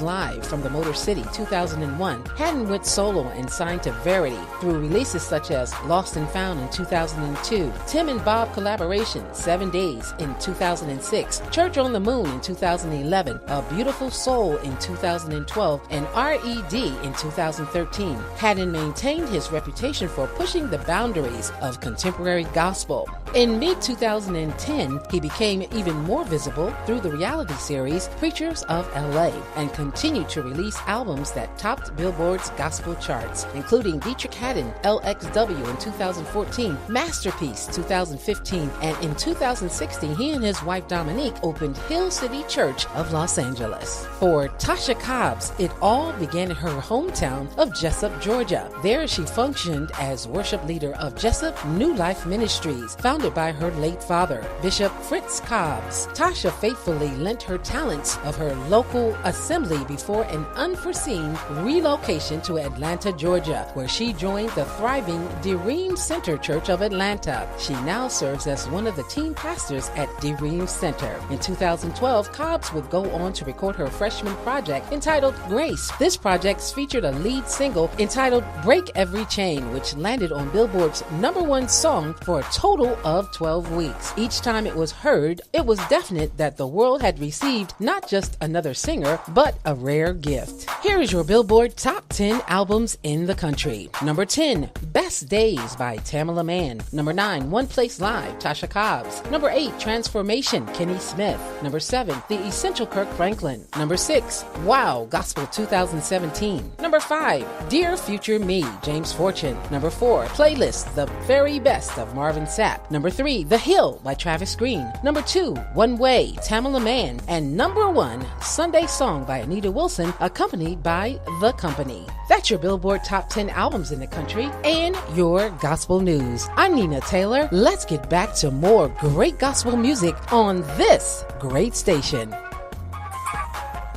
Plays Live from the Motor City 2001, Haddon went solo and signed to Verity through releases such as Lost and Found in 2002, Tim and Bob collaboration 7 Days in 2006, Church on the Moon in 2011, A Beautiful Soul in 2012, and R.E.D. in 2013. Haddon maintained his reputation for pushing the boundaries of contemporary gospel. In mid-2010, he became even more visible through the reality series Preachers of L.A. and continued to release albums that topped Billboard's gospel charts, including Dietrich Haddon, LXW in 2014, Masterpiece 2015, and in 2016, he and his wife Dominique opened Hill City Church of Los Angeles. For Tasha Cobbs, it all began in her hometown of Jessup, Georgia. There she functioned as worship leader of Jessup New Life Ministries, founded by her late father, Bishop Fritz Cobbs. Tasha faithfully lent her talents of her local assembly before an unforeseen relocation to Atlanta, Georgia, where she joined the thriving DeReam Center Church of Atlanta. She now serves as one of the team pastors at DeReam Center. In 2012, Cobbs would go on to record her freshman project entitled Grace. This project featured a lead single entitled Break Every Chain, which landed on Billboard's #1 song for a total of 12 weeks. Each time it was heard, it was definite that the world had received not just another singer, but a rare gift. Here is your Billboard Top 10 albums in the country. Number 10, Best Days by Tamela Mann. Number 9, One Place Live, Tasha Cobbs. Number 8, Transformation, Kenny Smith. Number 7, The Essential Kirk Franklin. Number 6, Wow, Gospel 2017. Number 5, Dear Future Me, James Fortune. Number 4, Playlist, The Very Best of Marvin Sapp. Number 3, The Hill by Travis Green. Number 2, One Way, Tamela Mann. And number 1, Sunday Song by Anita Wilson, accompanied by The Company. That's your Billboard Top 10 albums in the country and your gospel news. I'm Nina Taylor. Let's get back to more great gospel music on this great station.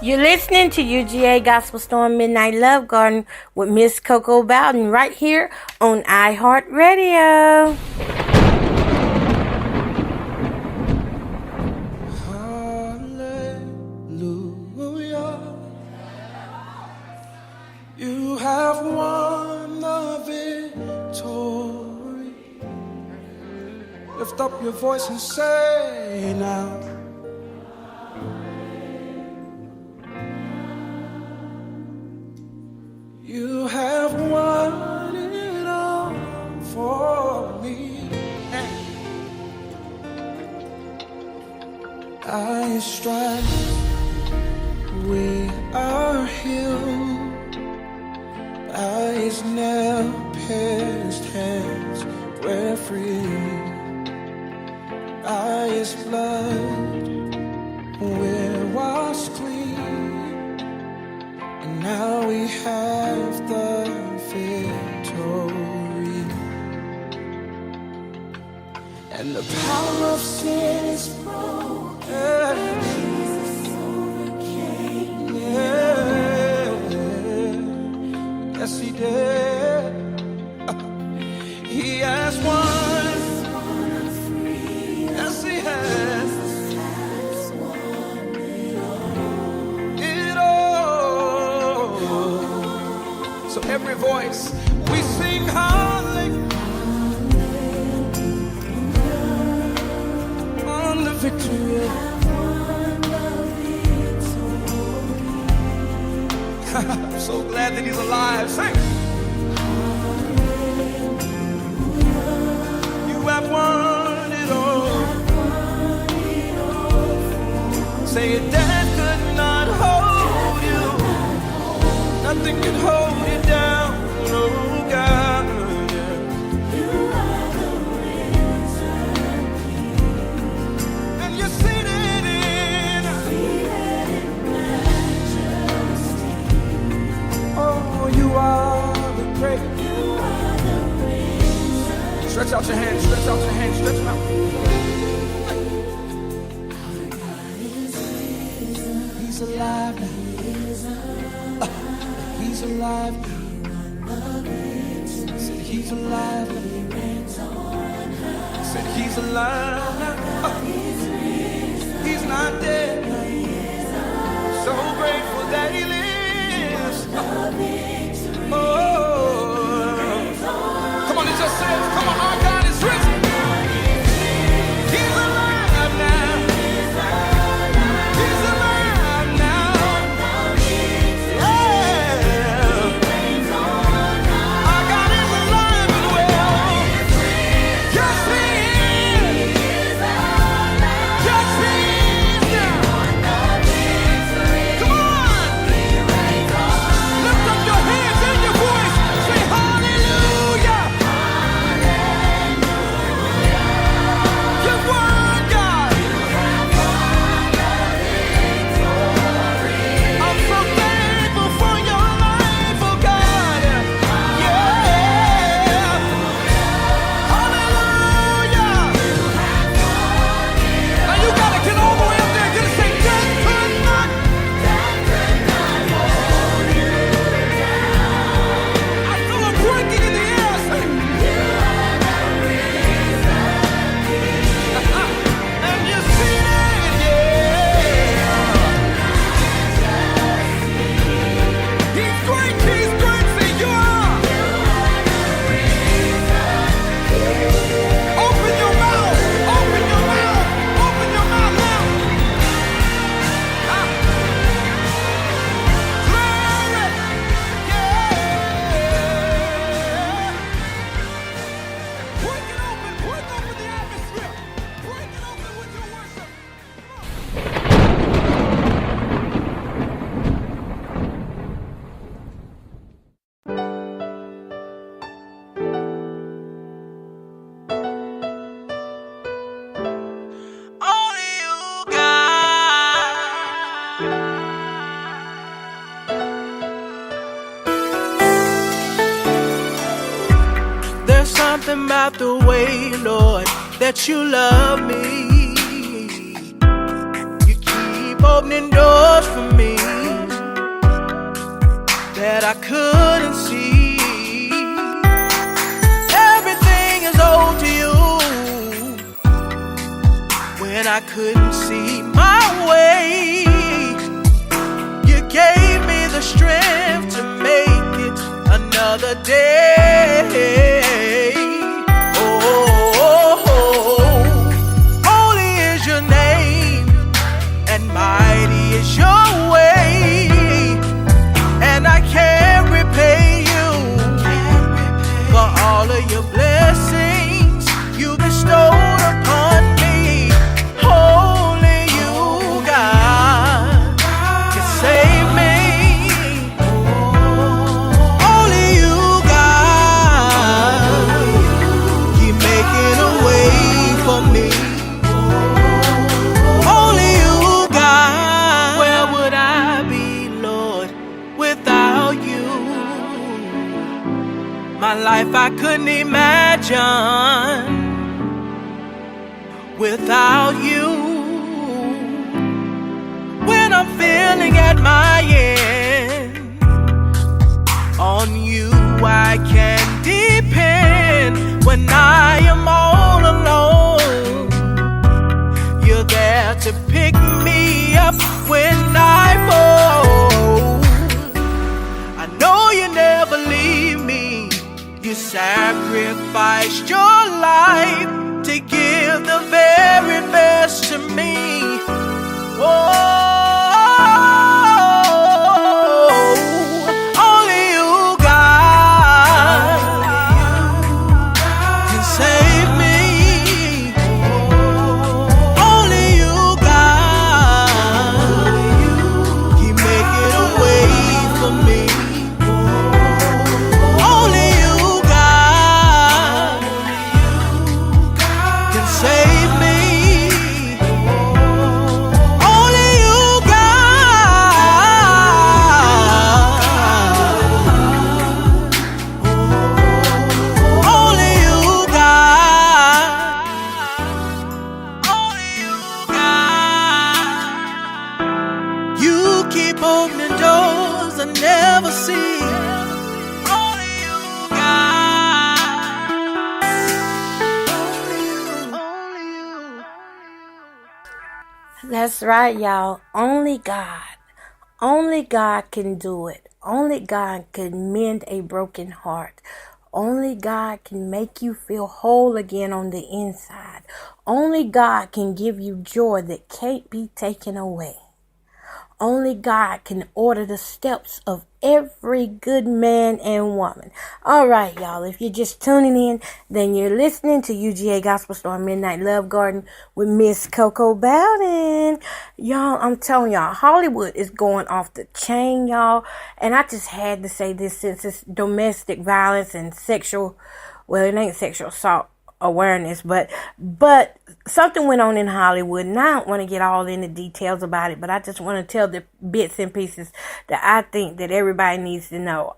You're listening to UGA Gospel Storm Midnight Love Garden with Miss Coco Bowden right here on iHeartRadio. You have won the victory. Lift up your voice and say now. You have won it all for me. By His stripes we are healed. By His nail-pierced hands we're free. By His blood we're washed clean. And now we have the victory. And the power of sin is broken. Jesus overcame. Yes, He did. He has won. Yes, He has. It all. So every voice we sing hallelujah on the victory. I'm so glad that He's alive. Sing. You have won it all. Say it, death could not hold you. Nothing can hold you down. Oh God. You are the risen King. And you're seated in majesty. Oh, you are the great. You are the risen. Stretch out your hands, stretch out your hands, stretch them out. He's alive now. He's alive now. He's alive now. Said He's alive now. He's not dead. So grateful that He lives. something about the way, Lord, that you love me. You keep opening doors for me that I couldn't see. Everything is owed to you. When I couldn't see my way, you gave me the strength to make it another day. Holy is your name, and mighty is your way, and I can't repay you for all of your blessings you bestowed upon me. Only you, God, can save me. Only you, God, keep making a way for me. Only you, God. Where would I be, Lord, without you? My life I couldn't imagine without you. When I'm feeling at my end, on you I can depend. When I am all alone, you're there to pick me up when I fall. I know you never leave me. You sacrificed your life to give the very best to me. Only you, God, can save me. Only you, God, keep making a way for me. Only you, God, can save me. Only you, God. Only you, God. Only you, God. You keep opening doors I never see. Only you, God. Only you. That's right, y'all. Only God. Only God can do it. Only God can mend a broken heart. Only God can make you feel whole again on the inside. Only God can give you joy that can't be taken away. Only God can order the steps of every good man and woman. All right, y'all. If you're just tuning in, then you're listening to UGA Gospel Storm Midnight Love Garden with Miss Coco Bowden. Y'all, I'm telling y'all, Hollywood is going off the chain, y'all. And I just had to say this since it's domestic violence and sexual, well, it ain't sexual assault awareness, but something went on in Hollywood, and I don't want to get all into details about it, but I just want to tell the bits and pieces that I think that everybody needs to know.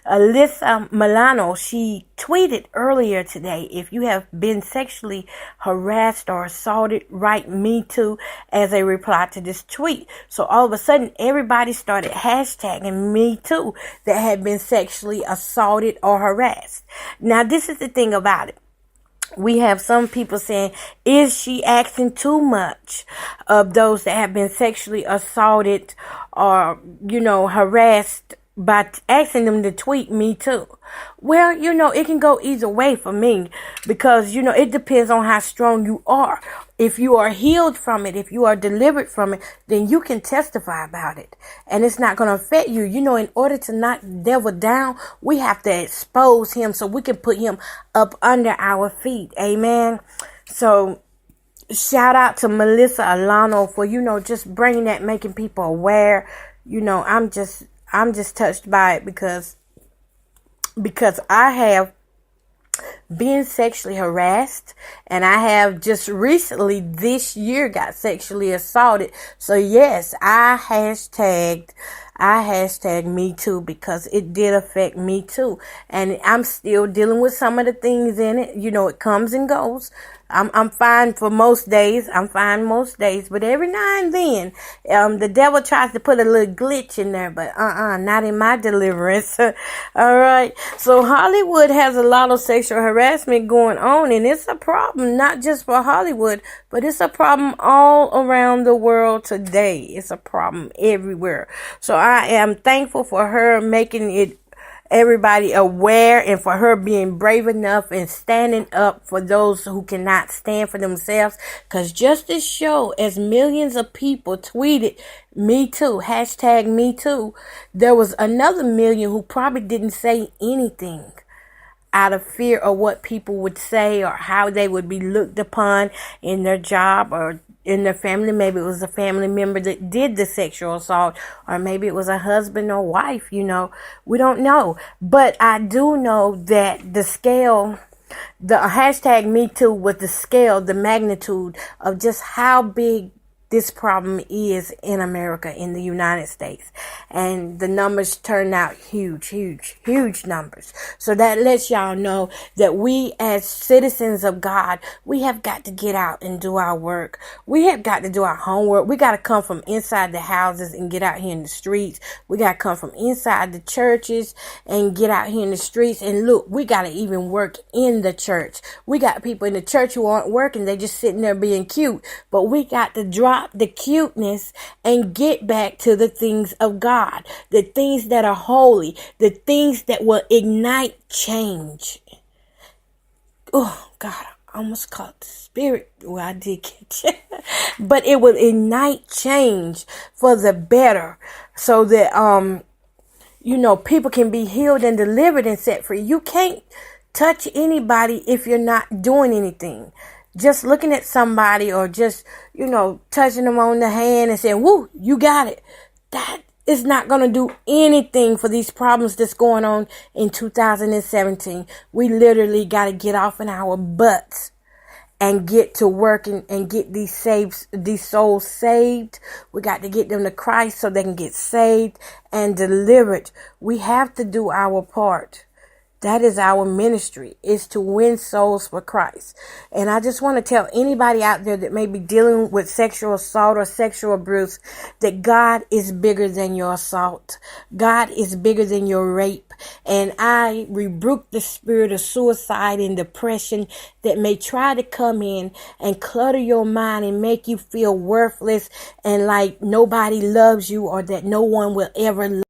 Alyssa Milano, she tweeted earlier today, if you have been sexually harassed or assaulted, write me too as a reply to this tweet. So all of a sudden, everybody started hashtagging me too that had been sexually assaulted or harassed. Now, this is the thing about it. We have some people saying, is she asking too much of those that have been sexually assaulted or, harassed by asking them to tweet me too? Well, it can go either way for me because, it depends on how strong you are. If you are healed from it, if you are delivered from it, then you can testify about it. And it's not going to affect you. In order to knock the devil down, we have to expose him so we can put him up under our feet. Amen. So shout out to Melissa Alano for, just bringing that, making people aware. I'm just touched by it because I have been sexually harassed, and I have just recently this year got sexually assaulted. So yes, I I hashtag me too, because it did affect me too. And I'm still dealing with some of the things in it. You know, it comes and goes. I'm fine for most days. I'm fine most days. But every now and then, the devil tries to put a little glitch in there. But not in my deliverance. All right. So Hollywood has a lot of sexual harassment going on. And it's a problem, not just for Hollywood, but it's a problem all around the world today. It's a problem everywhere. So I am thankful for her making it everybody aware, and for her being brave enough and standing up for those who cannot stand for themselves. Because just this show, as millions of people tweeted me too, hashtag me too, there was another million who probably didn't say anything out of fear of what people would say or how they would be looked upon in their job or in their family. Maybe it was a family member that did the sexual assault, or maybe it was a husband or wife, you know. We don't know. But I do know that the scale, the hashtag me too, was the scale, the magnitude of just how big this problem is in America, in the United States. And the numbers turned out huge numbers. So that lets y'all know that we as citizens of God, we have got to get out and do our work. We have got to do our homework. We got to come from inside the houses and get out here in the streets. We got to come from inside the churches and get out here in the streets. And look, we got to even work in the church. We got people in the church who aren't working. They just sitting there being cute. But we got to drop the cuteness and get back to the things of God, the things that are holy, the things that will ignite change. Oh God, I almost caught the spirit. Well, I did catch it. But it will ignite change for the better, so that people can be healed and delivered and set free. You can't touch anybody if you're not doing anything. Just looking at somebody or just, touching them on the hand and saying, woo, you got it. That is not going to do anything for these problems that's going on in 2017. We literally got to get off in our butts and get to work and get these souls saved. We got to get them to Christ so they can get saved and delivered. We have to do our part. That is our ministry, is to win souls for Christ. And I just want to tell anybody out there that may be dealing with sexual assault or sexual abuse that God is bigger than your assault. God is bigger than your rape. And I rebuke the spirit of suicide and depression that may try to come in and clutter your mind and make you feel worthless and like nobody loves you or that no one will ever love you.